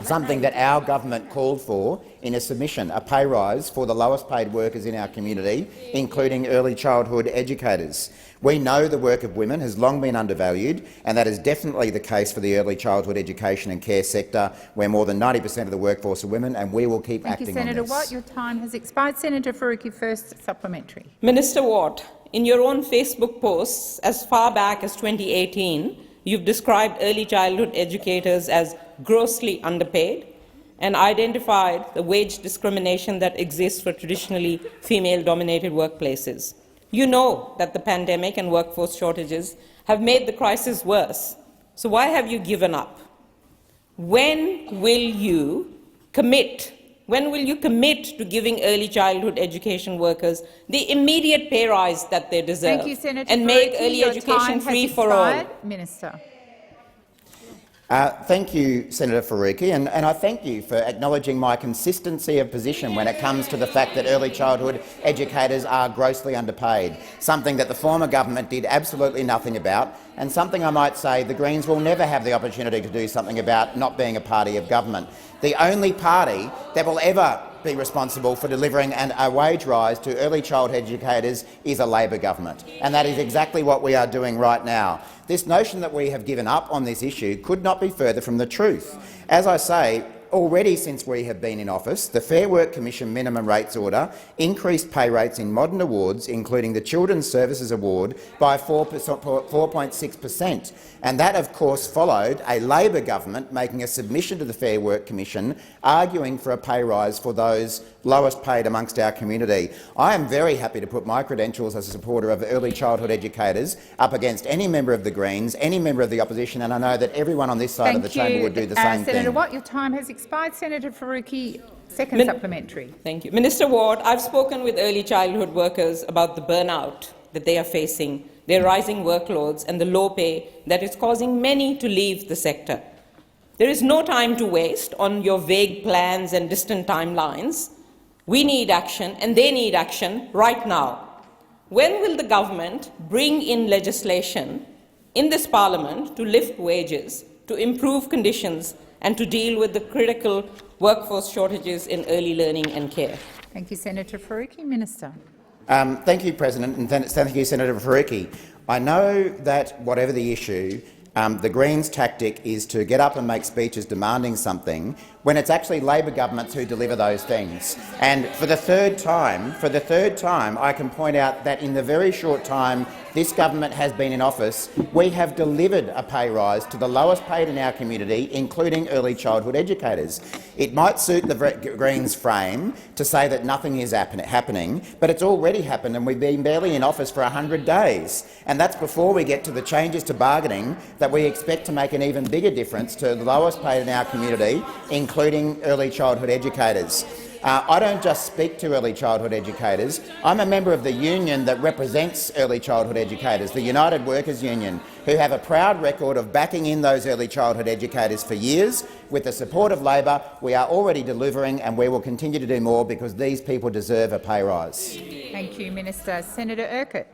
something that our government called for in a submission, a pay rise for the lowest paid workers in our community, including early childhood educators. We know the work of women has long been undervalued, and that is definitely the case for the early childhood education and care sector, where more than 90% of the workforce are women, and we will keep acting on this. Thank you, Senator Watt. Your time has expired. Senator Faruqi, first supplementary. Minister Watt, in your own Facebook posts as far back as 2018, you've described early childhood educators as grossly underpaid and identified the wage discrimination that exists for traditionally female-dominated workplaces. You know that the pandemic and workforce shortages have made the crisis worse. So why have you given up? When will you commit to giving early childhood education workers the immediate pay rise that they deserve? Thank you, Senator and make Faruqi. early Your education time free has for all? expired. Minister. Thank you, Senator Faruqi, and I thank you for acknowledging my consistency of position when it comes to the fact that early childhood educators are grossly underpaid, something that the former government did absolutely nothing about, and something I might say the Greens will never have the opportunity to do something about, not being a party of government. The only party that will ever be responsible for delivering a wage rise to early childhood educators is a Labor government, and that is exactly what we are doing right now. This notion that we have given up on this issue could not be further from the truth. As I say, already since we have been in office, the Fair Work Commission minimum rates order increased pay rates in modern awards, including the Children's Services Award, by 4.6%. And that, of course, followed a Labor government making a submission to the Fair Work Commission arguing for a pay rise for those lowest paid amongst our community. I am very happy to put my credentials as a supporter of early childhood educators up against any member of the Greens, any member of the opposition, and I know that everyone on this side of the chamber would do the same thing. Senator Watt, your time has expired. Senator Faruqi, second supplementary. Thank you. Minister Watt, I've spoken with early childhood workers about the burnout that they are facing, their rising workloads and the low pay that is causing many to leave the sector. There is no time to waste on your vague plans and distant timelines. We need action, and they need action right now. When will the government bring in legislation in this parliament to lift wages, to improve conditions and to deal with the critical workforce shortages in early learning and care? Thank you, Senator Faruqi. Minister. Thank you, President, and thank you, Senator Faruqi. I know that whatever the issue, the Greens' tactic is to get up and make speeches demanding something when it's actually Labor governments who deliver those things. And for the third time, I can point out that in the very short time this government has been in office, we have delivered a pay rise to the lowest paid in our community, including early childhood educators. It might suit the Greens' frame to say that nothing is happening, but it's already happened, and we've been barely in office for 100 days. And that's before we get to the changes to bargaining that we expect to make an even bigger difference to the lowest paid in our community, including early childhood educators. I don't just speak to early childhood educators. I'm a member of the union that represents early childhood educators, the United Workers Union, who have a proud record of backing in those early childhood educators for years. With the support of Labor, we are already delivering, and we will continue to do more because these people deserve a pay rise. Thank you, Minister. Senator Urquhart.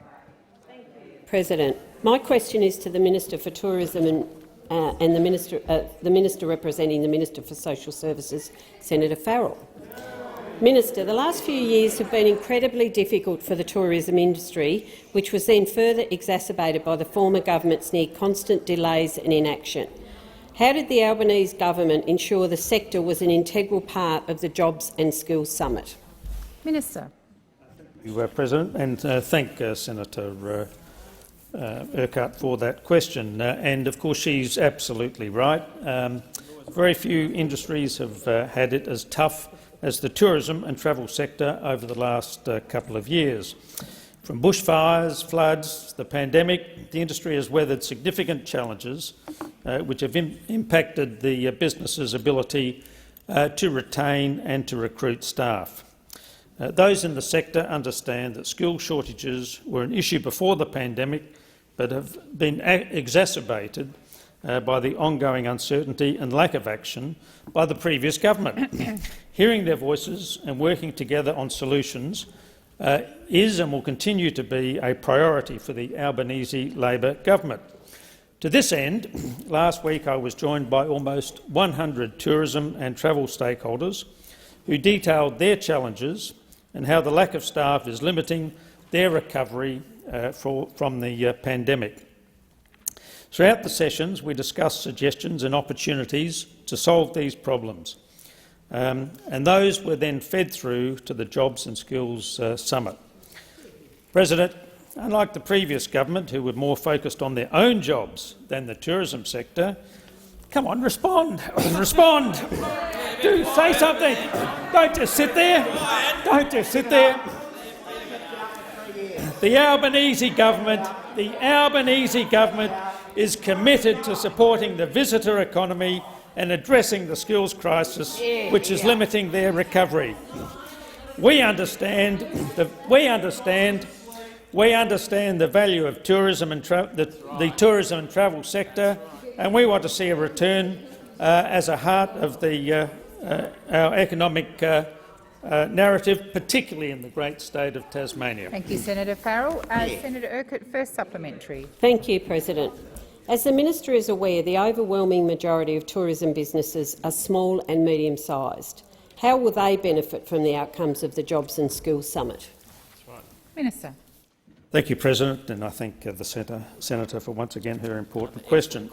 President, my question is to the Minister for Tourism and the Minister representing the Minister for Social Services, Senator Farrell. Minister, the last few years have been incredibly difficult for the tourism industry, which was then further exacerbated by the former government's near constant delays and inaction. How did the Albanese government ensure the sector was an integral part of the Jobs and Skills Summit? Minister. Thank you, President, and thank Senator Urquhart for that question. And of course, she's absolutely right. Very few industries have had it as tough as the tourism and travel sector over the last couple of years. From bushfires, floods, the pandemic, the industry has weathered significant challenges which have impacted the business's ability to retain and to recruit staff. Those in the sector understand that skill shortages were an issue before the pandemic but have been exacerbated by the ongoing uncertainty and lack of action by the previous government. Hearing their voices and working together on solutions is and will continue to be a priority for the Albanese Labor government. To this end, last week I was joined by almost 100 tourism and travel stakeholders who detailed their challenges and how the lack of staff is limiting their recovery from the pandemic. Throughout the sessions, we discussed suggestions and opportunities to solve these problems, and those were then fed through to the Jobs and Skills Summit. President, unlike the previous government, who were more focused on their own jobs than the tourism sector, come on, respond! Respond! Do say something! Don't just sit there! Don't just sit there! The Albanese government is committed to supporting the visitor economy and addressing the skills crisis, which is limiting their recovery. We understand the value of tourism and the tourism and travel sector, and we want to see a return as a heart of our economic narrative, particularly in the great state of Tasmania. Thank you, Senator Farrell. Senator Urquhart, first supplementary. Thank you, President. As the Minister is aware, the overwhelming majority of tourism businesses are small and medium-sized. How will they benefit from the outcomes of the Jobs and Skills Summit? Minister. Thank you, President, and I thank the Senator for once again her important question.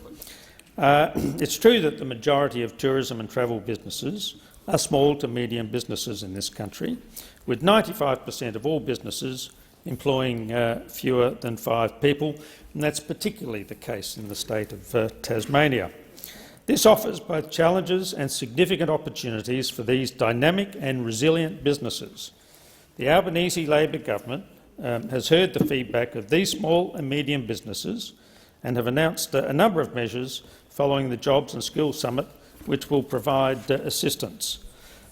It's true that the majority of tourism and travel businesses are small to medium businesses in this country, with 95% of all businesses employing fewer than 5 people, and that's particularly the case in the state of Tasmania. This offers both challenges and significant opportunities for these dynamic and resilient businesses. The Albanese Labor government has heard the feedback of these small and medium businesses and have announced a number of measures following the Jobs and Skills Summit which will provide assistance.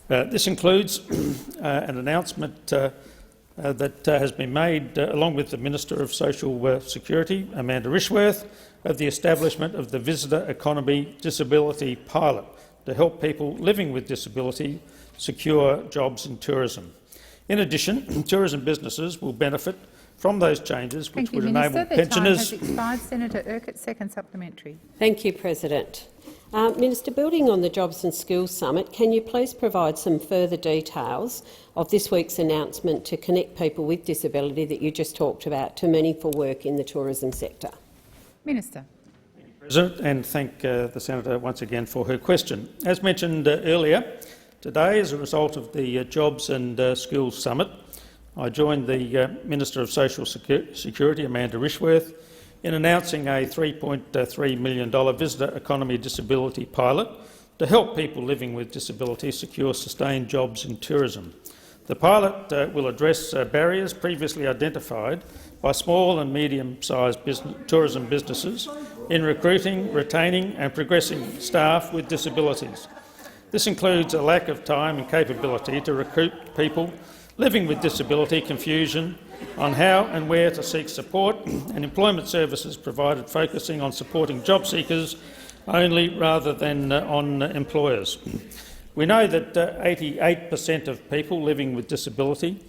This includes an announcement that has been made along with the Minister of Social Security, Amanda Rishworth, of the establishment of the Visitor Economy Disability Pilot to help people living with disability secure jobs in tourism. In addition, tourism businesses will benefit from those changes which would enable pensioners— Thank you, Minister. The time has expired. Senator Urquhart, second supplementary. Thank you, President. Minister, building on the Jobs and Skills Summit, can you please provide some further details of this week's announcement to connect people with disability that you just talked about to meaningful work in the tourism sector? Minister. President, and thank the Senator once again for her question. As mentioned earlier, today, as a result of the Jobs and Skills Summit, I joined the Minister of Social Security, Amanda Rishworth, in announcing a $3.3 million visitor economy disability pilot to help people living with disability secure sustained jobs in tourism. The pilot will address barriers previously identified by small and medium-sized tourism businesses in recruiting, retaining and progressing staff with disabilities. This includes a lack of time and capability to recruit people living with disability, confusion on how and where to seek support, and employment services provided focusing on supporting job seekers only rather than on employers. We know that 88% of people living with disability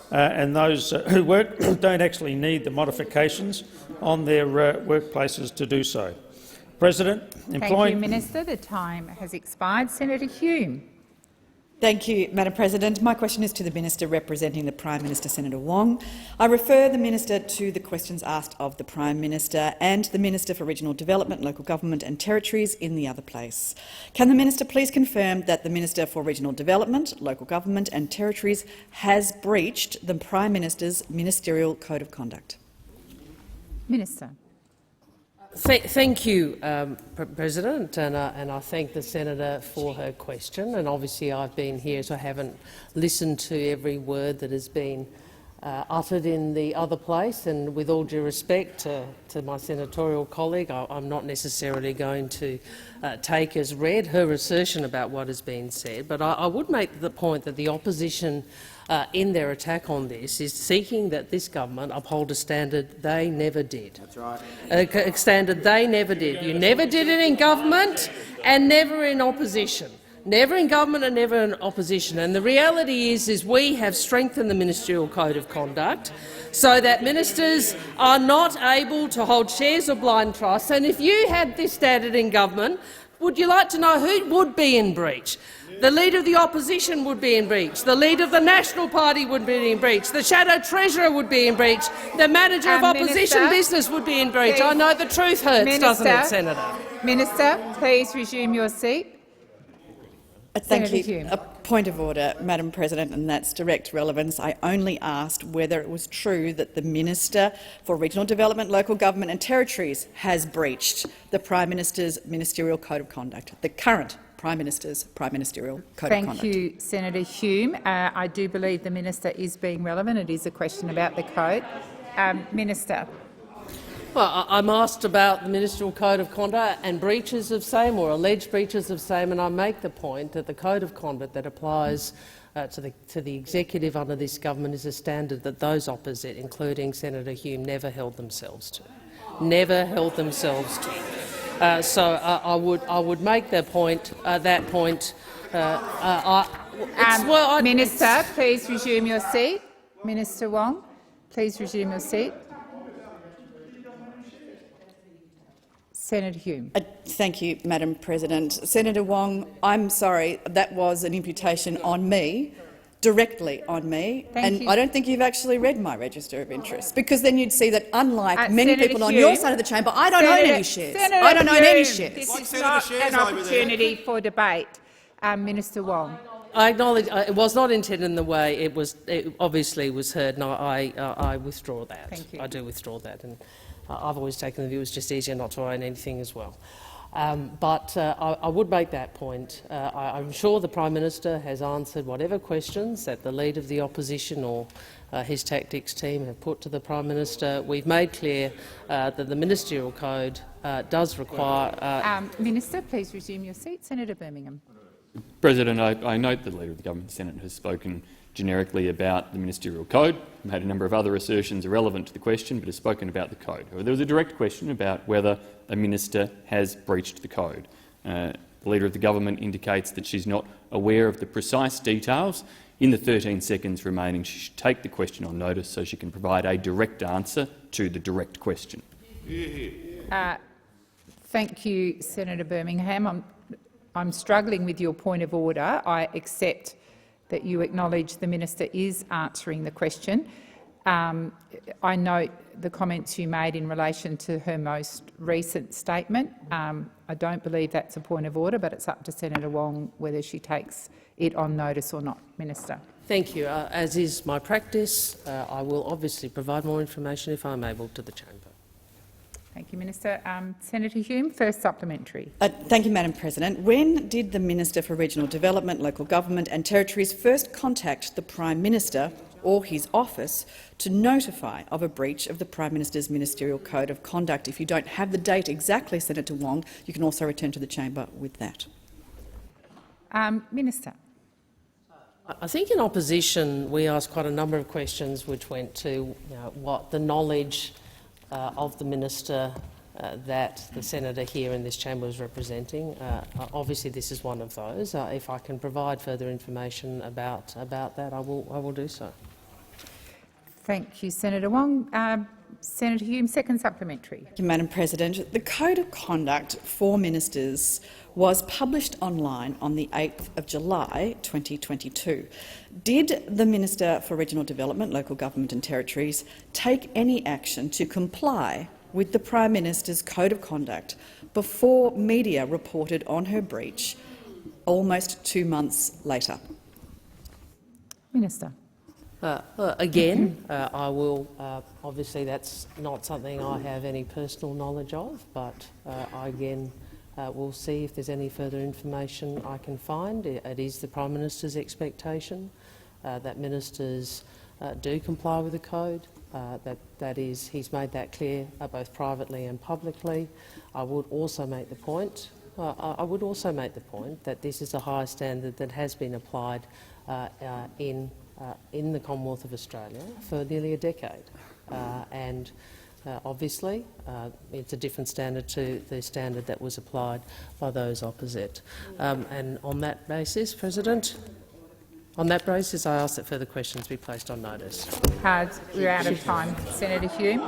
and those who work don't actually need the modifications on their workplaces to do so. President, Thank you, Minister. The time has expired. Senator Hume. Thank you, Madam President. My question is to the Minister representing the Prime Minister, Senator Wong. I refer the Minister to the questions asked of the Prime Minister and the Minister for Regional Development, Local Government and Territories in the other place. Can the Minister please confirm that the Minister for Regional Development, Local Government and Territories has breached the Prime Minister's Ministerial Code of Conduct? Minister. Thank you, President, and I thank the senator for her question. And obviously, I've been here, so I haven't listened to every word that has been uttered in the other place. And with all due respect to my senatorial colleague, I'm not necessarily going to take as read her assertion about what has been said. But I would make the point that the opposition, in their attack on this, is seeking that this government uphold a standard they never did. That's right. A standard they never did. You never did it in government and never in opposition. Never in government and never in opposition. And the reality is we have strengthened the Ministerial Code of Conduct so that ministers are not able to hold shares of blind trusts. And if you had this standard in government, would you like to know who would be in breach? The Leader of the Opposition would be in breach. The Leader of the National Party would be in breach. The Shadow Treasurer would be in breach. The Manager of Opposition Business would be in breach. Please. I know the truth hurts, doesn't it, Senator? Minister, please resume your seat. Thank Senator you. Hume. A point of order, Madam President, and that's direct relevance. I only asked whether it was true that the Minister for Regional Development, Local Government and Territories has breached the Prime Minister's Ministerial Code of Conduct, the current Prime Minister's Ministerial Code of Conduct. Thank you, Senator Hume. I do believe the minister is being relevant. It is a question about the code. Minister. Well, I'm asked about the Ministerial Code of Conduct and breaches of same or alleged breaches of same, and I make the point that the Code of Conduct that applies to the executive under this government is a standard that those opposite, including Senator Hume, never held themselves to. Never held themselves to. So I would make that point. Minister, please resume your seat. Minister Wong, please resume your seat. Senator Hume. Thank you, Madam President. Senator Wong, I'm sorry, that was an imputation on me, directly on me, and I don't think you've actually read my register of interests, because then you'd see that, unlike many Senator people on Hume, your side of the chamber, I don't own any shares. I don't own any shares. This is not an opportunity for debate. Minister Wong. I acknowledge it was not intended in the way it obviously was heard, and I withdraw that. Thank you. I do withdraw that, and I've always taken the view it's just easier not to own anything as well. But I would make that point. I'm sure the Prime Minister has answered whatever questions that the Leader of the Opposition or his tactics team have put to the Prime Minister. We've made clear that the Ministerial Code does require— Minister, please resume your seat. Senator Birmingham. President, I note the Leader of the Government and Senate has spoken generically about the Ministerial Code, made a number of other assertions irrelevant to the question, but has spoken about the Code. However, there was a direct question about whether a minister has breached the Code. The Leader of the Government indicates that she's not aware of the precise details. In the 13 seconds remaining, she should take the question on notice so she can provide a direct answer to the direct question. Thank you, Senator Birmingham. I'm struggling with your point of order. I accept that you acknowledge the minister is answering the question. I note the comments you made in relation to her most recent statement. I don't believe that's a point of order, but it's up to Senator Wong whether she takes it on notice or not. Minister. Thank you. As is my practice, I will obviously provide more information if I'm able to the chamber. Thank you, Minister. Senator Hume, first supplementary. Thank you, Madam President. When did the Minister for Regional Development, Local Government and Territories first contact the Prime Minister or his office to notify of a breach of the Prime Minister's Ministerial Code of Conduct? If you don't have the date exactly, Senator Wong, you can also return to the chamber with that. Minister. I think in opposition we asked quite a number of questions which went to what the knowledge of the minister that the senator here in this chamber was representing. Obviously this is one of those. If I can provide further information about that, I will do so. Thank you, Senator Wong. Senator Hume, second supplementary. Thank you, Madam President. The Code of Conduct for Ministers was published online on the 8th of July 2022. Did the Minister for Regional Development, Local Government and Territories take any action to comply with the Prime Minister's Code of Conduct before media reported on her breach almost 2 months later? Minister. Again, I will. Obviously, that's not something I have any personal knowledge of, but I again will see if there's any further information I can find. It is the Prime Minister's expectation that ministers do comply with the code. That is, he's made that clear both privately and publicly. I would also make the point. That this is a high standard that has been applied in the Commonwealth of Australia for nearly a decade, and obviously it's a different standard to the standard that was applied by those opposite. And on that basis, President, I ask that further questions be placed on notice. We're out of time. Senator Hume.